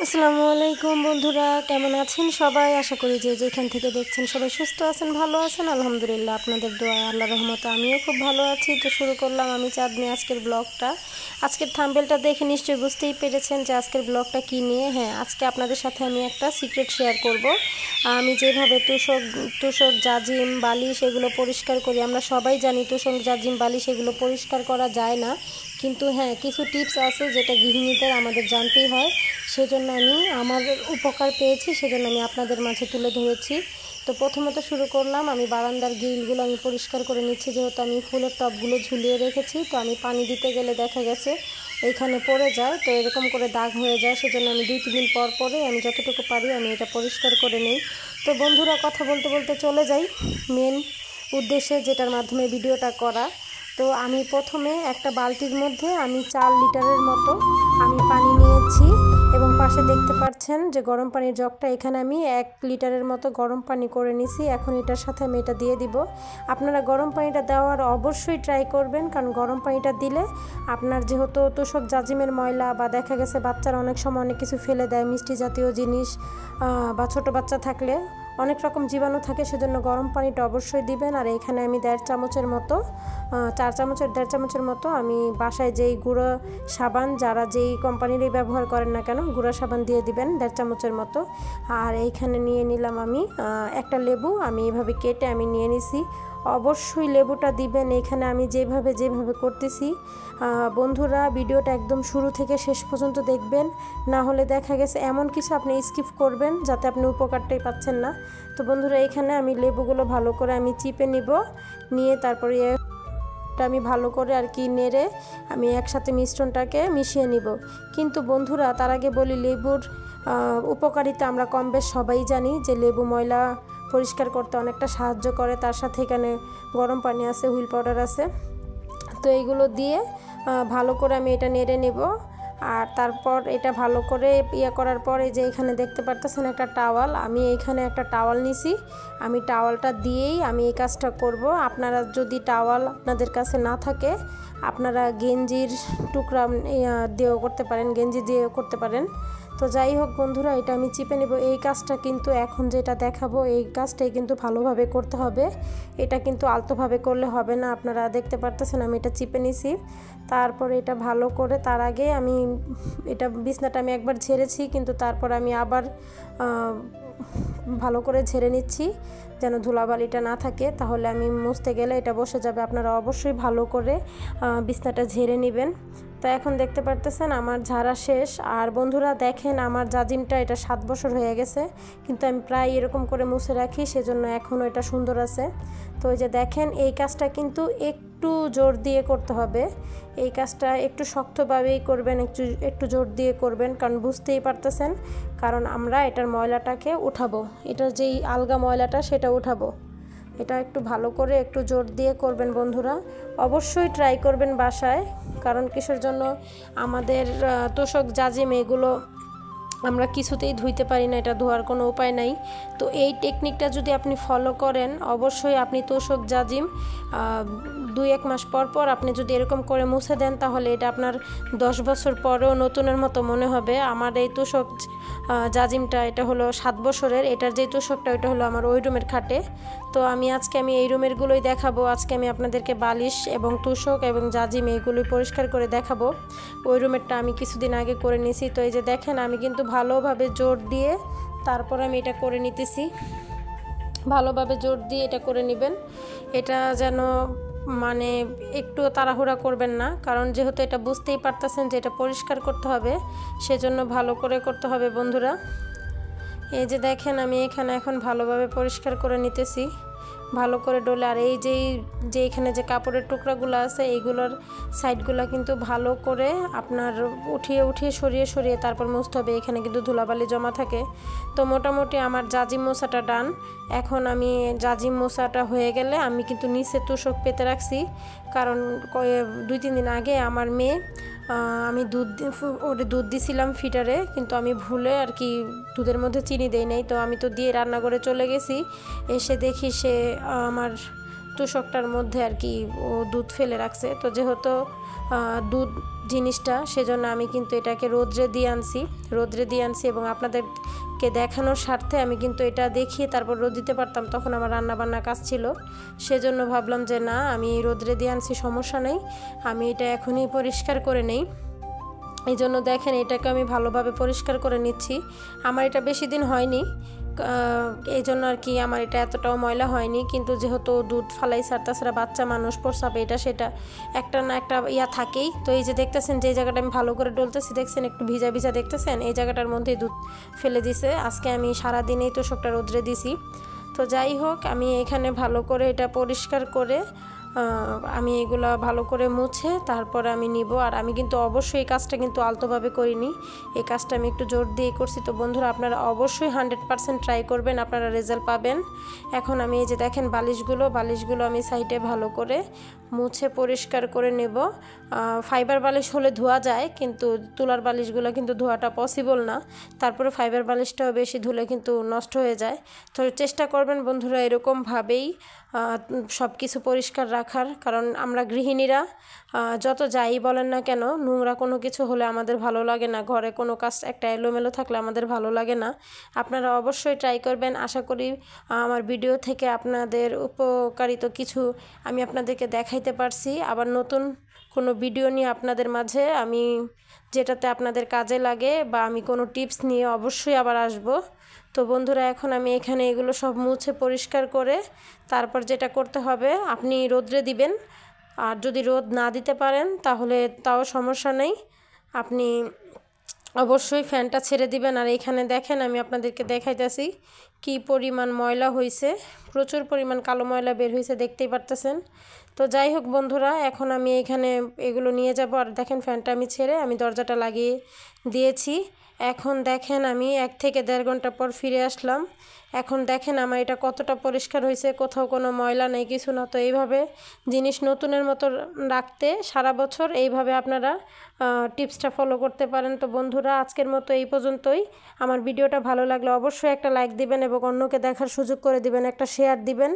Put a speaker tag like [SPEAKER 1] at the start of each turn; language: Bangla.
[SPEAKER 1] আসসালামু আলাইকুম বন্ধুরা, কেমন আছেন সবাই? আশা করি যে যেখান থেকে দেখছেন সবাই সুস্থ আছেন, ভালো আছেন। আলহামদুলিল্লাহ, আপনাদের দোয়া আল্লাহর রহমতে আমিও খুব ভালো আছি। তো শুরু করলাম আমি চাঁদনি আজকের ব্লগটা। আজকের থাম্বনেলটা দেখে নিশ্চয়ই বুঝতেই পেরেছেন যে আজকের ব্লগটা কী নিয়ে। হ্যাঁ, আজকে আপনাদের সাথে আমি একটা সিক্রেট শেয়ার করব। আমি যেভাবে তোশক জাজিম বালিশ এগুলো পরিষ্কার করি, আমরা সবাই জানি তোশক জাজিম বালিশ এগুলো পরিষ্কার করা যায় না, কিন্তু হ্যাঁ, কিছু টিপস আছে যেটা গৃহিণীদের আমাদের জানতেই হয়। সেজন্য আমি আমার উপকার পেয়েছি, সেজন্য আমি আপনাদের মাঝে তুলে ধরেছি। তো প্রথমত শুরু করলাম, আমি বারান্দার গ্রিলগুলো আমি পরিষ্কার করে নিচ্ছি, যেহেতু আমি ফুলের টবগুলো ঝুলিয়ে রেখেছি। তো আমি পানি দিতে গেলে দেখা গেছে এইখানে পড়ে যায়, তো এরকম করে দাগ হয়ে যায়। সেজন্য আমি 2-3 দিন পর পরে আমি যতটুকু পারি আমি এটা পরিষ্কার করে নিই। তো বন্ধুরা, কথা বলতে বলতে চলে যাই মেন উদ্দেশ্যে, যেটার মাধ্যমে ভিডিওটা করা। তো আমি প্রথমে একটা বালতির মধ্যে আমি 4 লিটারের মতো আমি পানি নিয়েছি, এবং পাশে দেখতে পাচ্ছেন যে গরম পানির জগটা, এখানে আমি 1 লিটারের মতো গরম পানি করে নিছি। এখন এটার সাথে আমি এটা দিয়ে দিব। আপনারা গরম পানিটা দেওয়ার অবশ্যই ট্রাই করবেন, কারণ গরম পানিটা দিলে আপনার যেহেতু তোশক জাজিমের ময়লা বা দেখা গেছে বাচ্চারা অনেক সময় অনেক কিছু ফেলে দেয়, মিষ্টি জাতীয় জিনিস বা ছোট বাচ্চা থাকলে অনেক রকম জীবাণু থাকে, সেজন্য গরম পানিটা অবশ্যই দিবেন। আর এখানে আমি 1.5 চামচের মতো 4 চামচের 1.5 চামচের মতো আমি বাসায় যেই গুঁড়ো সাবান, যারা যেই কোম্পানিরই ব্যবহার করেন না কেন, গুঁড়ো সাবান দিয়ে দিবেন 1.5 চামচের মতো। আর এইখানে নিয়ে নিলাম আমি একটা লেবু, আমি এভাবে কেটে আমি নিয়ে নিছি। অবশ্যই লেবুটা দিবেন এখানে আমি যেভাবে করতেছি। বন্ধুরা, ভিডিওটা একদম শুরু থেকে শেষ পর্যন্ত দেখবেন, না হলে দেখা গেছে এমন কিছু আপনি স্কিপ করবেন যাতে আপনি উপকারটাই পাচ্ছেন না। তো বন্ধুরা, এখানে আমি লেবুগুলো ভালো করে আমি চিপে নিয়ে তারপরে আমি ভালো করে আর কি নেড়ে আমি একসাথে মিশ্রণটাকে মিশিয়ে নিব। কিন্তু বন্ধুরা, তার আগে বলি, লেবুর উপকারিতা আমরা কম বেশ সবাই জানি, যে লেবু ময়লা পরিষ্কার করতে অনেকটা সাহায্য করে। তার সাথে এখানে গরম পানি আছে, হুইল পাউডার আছে। তো এইগুলো দিয়ে ভালো করে আমি এটা নেড়ে নেব। আর তারপর এটা ভালো করে করার পরে যে এখানে দেখতে পারতেছেন একটা টাওয়াল, আমি এইখানে একটা টাওয়াল নিছি। আমি টাওয়ালটা দিয়েই আমি এই কাজটা করব। আপনারা যদি টাওয়াল আপনাদের কাছে না থাকে, আপনারা গেঞ্জির টুকরা দিয়েও করতে পারেন, গেঞ্জি দিয়েও করতে পারেন। তো যাই হোক বন্ধুরা, এটা আমি চিপে নেব। এই কাজটা কিন্তু এখন যেটা দেখাবো এই কাজটাই কিন্তু ভালোভাবে করতে হবে, এটা কিন্তু আলতোভাবে করলে হবে না। আপনারা দেখতে পারতেছেন আমি এটা চিপে নিছি। তারপরে এটা ভালো করে, তার আগে আমি এটা বিছনাটা আমি একবার ঝেড়েছি, কিন্তু তারপর আমি আবার ভালো করে ঝেড়ে নিচ্ছি যেন ধুলাবালিটা না থাকে, তাহলে আমি মুছতে গেলে এটা বসে যাবে। আপনারা অবশ্যই ভালো করে বিছনাটা ঝেড়ে নেবেন। তো এখন দেখতে পারতেছেন আমার ঝাড়া শেষ। আর বন্ধুরা দেখেন, আমার জাজিমটা এটা 7 বছর হয়ে গেছে, কিন্তু আমি প্রায় এরকম করে মুছে রাখি, সেজন্য এখনও এটা সুন্দর আছে। তো ওই যে দেখেন, এই কাজটা কিন্তু একটু জোর দিয়ে করতে হবে। এই কাজটা একটু শক্তভাবেই করবেন, একটু জোর দিয়ে করবেন, কারণ বুঝতেই পারতেছেন, কারণ আমরা এটার ময়লাটাকে উঠাবো, এটার যেই আলগা ময়লাটা সেটা উঠাবো। এটা একটু ভালো করে একটু জোর দিয়ে করবেন বন্ধুরা, অবশ্যই ট্রাই করবেন বাসায়। কারণ কিসের জন্য আমাদের তোশক জাজিম এগুলো আমরা কিছুতেই ধুইতে পারি না, এটা ধোয়ার কোনো উপায় নাই। তো এই টেকনিকটা যদি আপনি ফলো করেন, অবশ্যই আপনি তোশক জাজিম 2-1 মাস পর পর আপনি যদি এরকম করে মুছে দেন, তাহলে এটা আপনার 10 বছর পরেও নতুনের মতো মনে হবে। আমার এই তোশক জাজিমটা এটা হলো 7 বছরের, এটার যে তোশকটা ওইটা হলো আমার ওই রুমের খাটে। তো আজকে আমি এই রুমেরগুলোই দেখাবো। আজকে আমি আপনাদেরকে বালিশ এবং তোশক এবং জাজিম এইগুলোই পরিষ্কার করে দেখাবো। ওই রুমেরটা আমি কিছুদিন আগে করে নিয়েছি। তো এই যে দেখেন, আমি কিন্তু ভালোভাবে জোর দিয়ে তারপর আমি এটা করে নিতেছি। ভালোভাবে জোর দিয়ে এটা করে নেবেন, এটা যেন মানে একটু তাড়াহুড়া করবেন না, কারণ যেহেতু এটা বুঝতেই পারতেছেন যে এটা পরিষ্কার করতে হবে, সেজন্য ভালো করে করতে হবে বন্ধুরা। এই যে দেখেন, আমি এখানে এখন ভালোভাবে পরিষ্কার করে নিতেছি, ভালো করে ডলে। আর এই যে এখানে যে কাপড়ের টুকরাগুলো আছে, এইগুলোর সাইডগুলো কিন্তু ভালো করে আপনার উঠিয়ে সরিয়ে তারপর মুছতে হবে। এখানে কিন্তু ধুলাবালি জমা থাকে। তো মোটামুটি আমার জাজিম মোছাটা ডান। এখন আমি জাজিম মোছাটা হয়ে গেলে আমি কিন্তু নিচে তোশক পেতে রাখছি, কারণ 2-3 দিন আগে আমার মেয়ে আমি দুধ দিছিলাম ফিটারে, কিন্তু আমি ভুলে আর কি দুধের মধ্যে চিনি দেই নাই। তো আমি তো দিয়ে রান্নাঘরে চলে গেছি, এসে দেখি সে আমার তোশকটার মধ্যে আর কি ও দুধ ফেলে রাখছে। তো যেহেতু দুধ জিনিসটা, সেজন্য আমি কিন্তু এটাকে রোদ্রে দিয়ে আনছি এবং আপনাদেরকে দেখানোর স্বার্থে আমি কিন্তু এটা দেখিয়ে তারপর রোদ দিতে পারতাম, তখন আমার রান্নাবান্না কাজ ছিল। সেজন্য ভাবলাম যে না, আমি রোদ্রে দিয়ে আনছি, সমস্যা নেই, আমি এটা এখনই পরিষ্কার করে নেই। এই জন্য দেখেন এটাকে আমি ভালোভাবে পরিষ্কার করে নিচ্ছি। আমার এটা বেশি দিন হয়নি, এই জন্য আর কি আমার এটা এতটাও ময়লা হয়নি, কিন্তু যেহেতু দুধ ফালাইছে আর তাছাড়া বাচ্চা মানুষ প্রস্রাবে এটা সেটা একটা না একটা থাকেই। তো এই যে দেখতেছেন যে জায়গাটা আমি ভালো করে ডলতেছি, দেখছেন একটু ভিজা ভিজা দেখতেছেন, এই জায়গাটার মধ্যেই দুধ ফেলে দিছে। আজকে আমি সারাদিনেই তো সবটা রোদ্রে দিছি। তো যাই হোক, আমি এখানে ভালো করে এটা পরিষ্কার করে আমি এগুলো ভালো করে মুছে তারপরে আমি নিব। আর আমি কিন্তু অবশ্যই এই কাজটা কিন্তু আলতোভাবে করিনি, এই কাজটা আমি একটু জোর দিয়ে করছি। তো বন্ধুরা, আপনারা অবশ্যই 100% ট্রাই করবেন, আপনারা রেজাল্ট পাবেন। এখন আমি এই যে দেখেন বালিশগুলো আমি সাইডে ভালো করে মুছে পরিষ্কার করে নেব। ফাইবার বালিশ হলে ধোয়া যায়, কিন্তু তুলার বালিশগুলো কিন্তু ধোয়াটা পসিবল না। তারপরে ফাইবার বালিশটাও বেশি ধুলে কিন্তু নষ্ট হয়ে যায়। তো চেষ্টা করবেন বন্ধুরা এরকমভাবেই সব কিছু পরিষ্কার রাখার, কারণ আমরা গৃহিণীরা যত যাই বলেন না কেন, নোংরা কোনো কিছু হলে আমাদের ভালো লাগে না, ঘরে কোনো কাজ একটা এলোমেলো থাকলে আমাদের ভালো লাগে না। আপনারা অবশ্যই ট্রাই করবেন। আশা করি আমার ভিডিও থেকে আপনাদের উপকারিত কিছু আমি আপনাদেরকে দেখাইতে পারছি। আবার নতুন কোনো ভিডিও নিয়ে আপনাদের মাঝে আমি, যেটাতে আপনাদের কাজে লাগে বা আমি কোনো টিপস নিয়ে অবশ্যই আবার আসব। তো বন্ধুরা, এখন আমি এখানে এগুলো সব মুছে পরিষ্কার করে তারপর যেটা করতে হবে, আপনি রোদ্রে দিবেন। আর যদি রোদ না দিতে পারেন তাহলে তাও সমস্যা নেই, আপনি অবশ্যই ফ্যানটা ছেড়ে দিবেন। আর এখানে দেখেন আমি আপনাদেরকে দেখাইতেছি কি পরিমাণ ময়লা হয়েছে, প্রচুর পরিমাণ কালো ময়লা বের হয়েছে, দেখতেই পারতেছেন। তো যাই হোক বন্ধুরা, এখন আমি এখানে এগুলো নিয়ে যাব। আর দেখেন ফ্যানটা আমি ছেড়ে আমি দরজাটা লাগিয়ে দিয়েছি। এখন দেখেন আমি 1 থেকে 1.5 ঘন্টা পর ফিরে আসলাম। এখন দেখেন আমার এটা কতটা পরিষ্কার হয়েছে, কোথাও কোনো ময়লা নেই, কিছু না। তো এইভাবে জিনিস নতুনের মতো রাখতে সারা বছর এইভাবে আপনারা টিপসটা ফলো করতে পারেন। তো বন্ধুরা, আজকের মতো এই পর্যন্তই। আমার ভিডিওটা ভালো লাগলে অবশ্যই একটা লাইক দিবেন এবং অন্যকে দেখার সুযোগ করে দিবেন, একটা শেয়ার দিবেন।